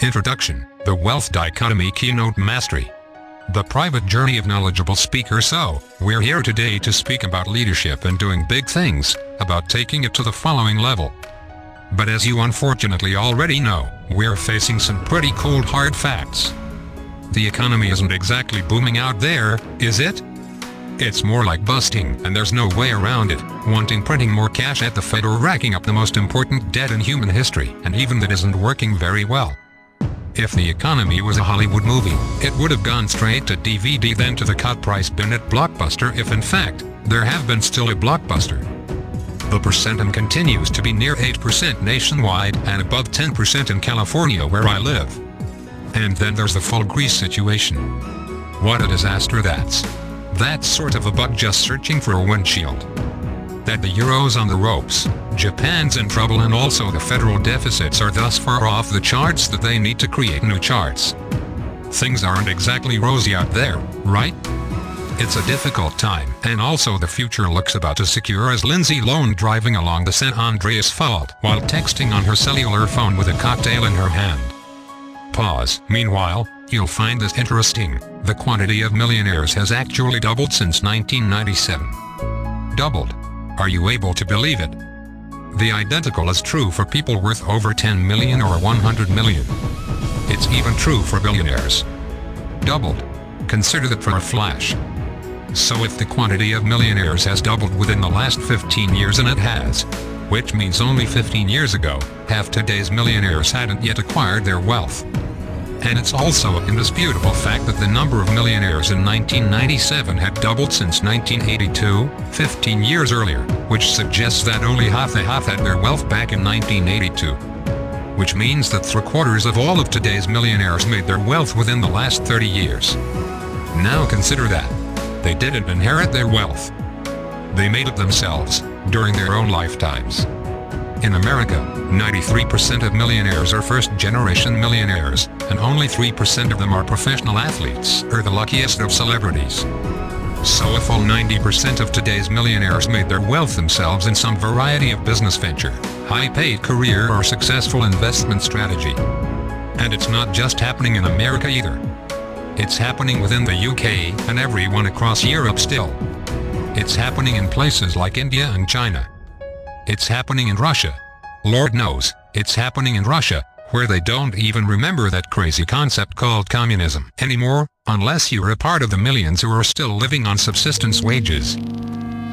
Introduction: The Wealth Dichotomy Keynote Mastery. The private journey of knowledgeable speaker. So, we're here today to speak about leadership and doing big things, about taking it to the following level. But as you unfortunately already know, we're facing some pretty cold hard facts. The economy isn't exactly booming out there, is it? It's more like busting, and there's no way around it, wanting printing more cash at the Fed or racking up the most important debt in human history, and even that isn't working very well. If the economy was a Hollywood movie, it would have gone straight to DVD, then to the cut price bin at Blockbuster, if in fact, there have been still a Blockbuster. The percentage continues to be near 8% nationwide and above 10% in California, where I live. And then there's the full Greece situation. What a disaster that's. That's sort of a bug just searching for a windshield. That the euro's on the ropes, Japan's in trouble, and also the federal deficits are thus far off the charts that they need to create new charts. Things aren't exactly rosy out there, right? It's a difficult time, and also the future looks about as secure as Lindsay Lohan driving along the San Andreas Fault while texting on her cellular phone with a cocktail in her hand. Pause. Meanwhile, you'll find this interesting: the quantity of millionaires has actually doubled since 1997. Doubled. Are you able to believe it? The identical is true for people worth over 10 million or 100 million. It's even true for billionaires. Doubled. Consider that for a flash. So if the quantity of millionaires has doubled within the last 15 years, and it has, which means only 15 years ago, half today's millionaires hadn't yet acquired their wealth. And it's also an indisputable fact that the number of millionaires in 1997 had doubled since 1982, 15 years earlier, which suggests that only half had their wealth back in 1982. Which means that 3/4 of all of today's millionaires made their wealth within the last 30 years. Now consider that. They didn't inherit their wealth. They made it themselves, during their own lifetimes. In America, 93% of millionaires are first-generation millionaires, and only 3% of them are professional athletes or the luckiest of celebrities. So if all 90% of today's millionaires made their wealth themselves in some variety of business venture, high-paid career, or successful investment strategy. And it's not just happening in America either. It's happening within the UK and everyone across Europe still. It's happening in places like India and China. It's happening in Russia. Lord knows, it's happening in Russia, where they don't even remember that crazy concept called communism anymore, unless you're a part of the millions who are still living on subsistence wages.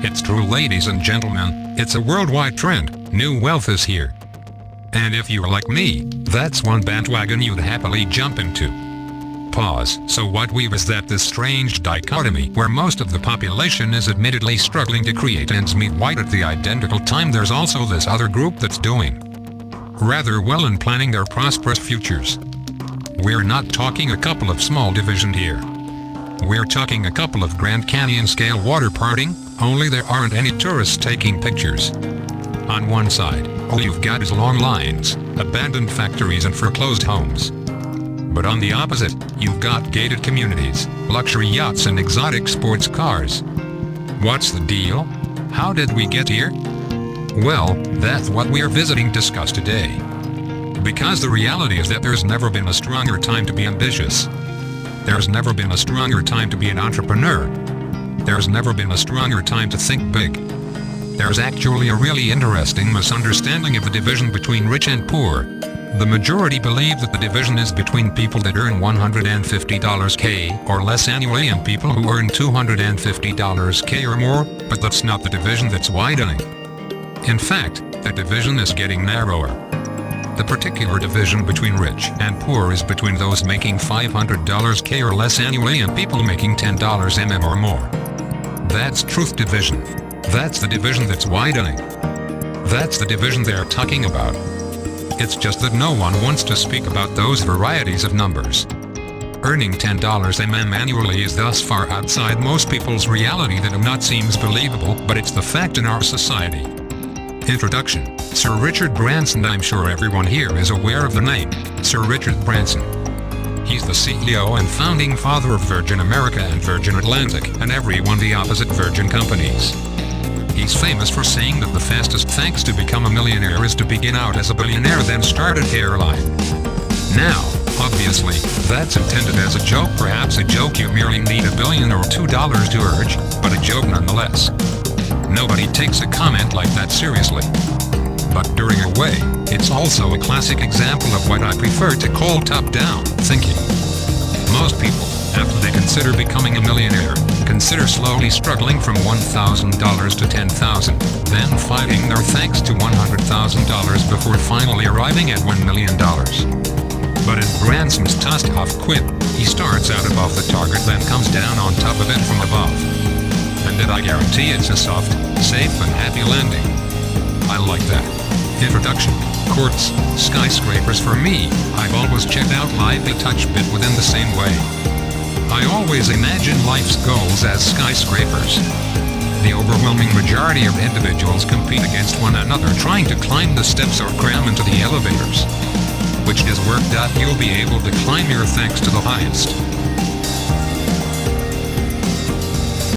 It's true, ladies and gentlemen, it's a worldwide trend. New wealth is here. And if you're like me, that's one bandwagon you'd happily jump into. Pause. So what is that this strange dichotomy where most of the population is admittedly struggling to create ends meet, while at the identical time there's also this other group that's doing rather well in planning their prosperous futures. We're not talking a couple of small divisions here. We're talking a couple of Grand Canyon scale water partying, only there aren't any tourists taking pictures. On one side, all you've got is long lines, abandoned factories, and foreclosed homes. But on the opposite, you've got gated communities, luxury yachts, and exotic sports cars. What's the deal? How did we get here? Well, that's what we're visiting discuss today. Because the reality is that there's never been a stronger time to be ambitious. There's never been a stronger time to be an entrepreneur. There's never been a stronger time to think big. There's actually a really interesting misunderstanding of the division between rich and poor. The majority believe that the division is between people that earn $150K or less annually and people who earn $250K or more, but that's not the division that's widening. In fact, the division is getting narrower. The particular division between rich and poor is between those making $500K or less annually and people making $10 or more. That's truth division. That's the division that's widening. That's the division they're talking about. It's just that no one wants to speak about those varieties of numbers. Earning $10 annually is thus far outside most people's reality that it not seems believable, but it's the fact in our society. Introduction: Sir Richard Branson. I'm sure everyone here is aware of the name, Sir Richard Branson. He's the CEO and founding father of Virgin America and Virgin Atlantic, and every one of the opposite Virgin companies. He's famous for saying that the fastest thanks to become a millionaire is to begin out as a billionaire then start an airline. Now, obviously, that's intended as a joke, perhaps a joke you merely need $1 billion or $2 to urge, but a joke nonetheless. Nobody takes a comment like that seriously. But during a way, it's also a classic example of what I prefer to call top-down thinking. Most people, after they consider becoming a millionaire, consider slowly struggling from $1,000 to $10,000, then fighting their thanks to $100,000 before finally arriving at $1 million. But as Branson's Tosthoff quip, he starts out above the target, then comes down on top of it from above. And that I guarantee it's a soft, safe and happy landing. I like that. Introduction. Courts, skyscrapers. For me, I've always checked out life a touch bit within the same way. I always imagine life's goals as skyscrapers. The overwhelming majority of individuals compete against one another trying to climb the steps or cram into the elevators. Which is work. You'll be able to climb your thanks to the highest.